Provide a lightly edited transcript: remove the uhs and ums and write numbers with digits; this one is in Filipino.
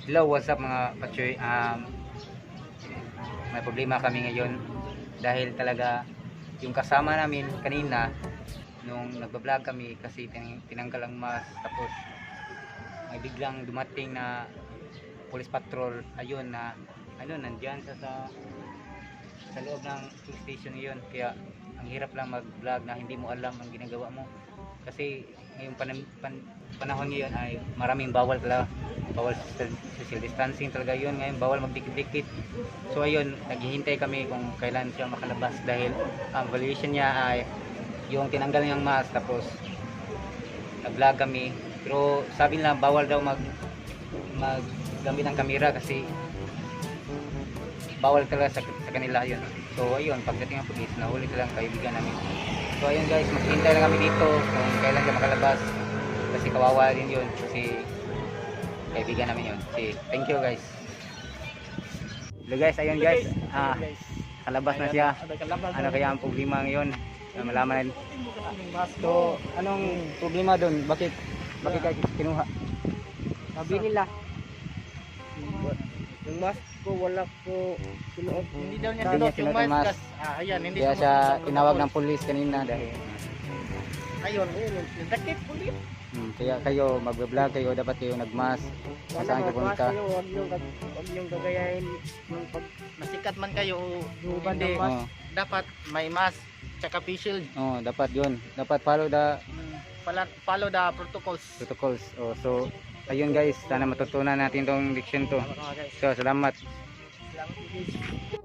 Hello, what's up mga pachoy? May problema kami ngayon dahil talaga yung kasama namin kanina nung nagbablog kami kasi tinanggal ang mask, tapos may biglang dumating na police patrol, ayun na ano, nandyan sa loob ng police station yun. Kaya ang hirap lang mag vlog na hindi mo alam ang ginagawa mo kasi ngayong panahon ngayon ay maraming bawal talaga, bawal social distancing talaga yun ngayon, bawal magdikit-dikit. So ayun, naghihintay kami kung kailan siya makalabas dahil ang valuation niya ay yung tinanggal niyang mask, tapos nag-vlog kami. Pero sabi nila bawal daw maggamit ng camera kasi bawal talaga sa kanila yun. So ayun, pagdating ng pulis, nahuli talaga ang kaibigan namin. So ayun guys, maghihintay lang kami dito kung kailan siya makalabas kasi kawawa din yun kasi kaibigan namin yun. Thank you guys. Hello guys, ayun guys, kalabas na siya. Ano kaya ang problema ngayon? Malaman natin. So anong problema doon? Bakit kayo kinuha? Sabi nila, yung mask ko wala ko sinuot. Hindi daw niya Hindi niya sinuot yung sinuot yung mask. mask. Ayan, hindi Kaya siya sinuot yung tinawag protocol. ng pulis kanina dahil Ayun, yung dakit ulit. kaya kayo magbe-vlog kayo, dapat kayo nagmask kung saan kayo punta. Huwag yung gagayahin yung pag Nasikat man kayo o Hubad hindi, ng mask. dapat may mask tsaka face shield. Dapat yun. Dapat follow the Follow the protocols. protocols. So ayun guys, sana matutunan natin tong leksyon to. So salamat. Salamat.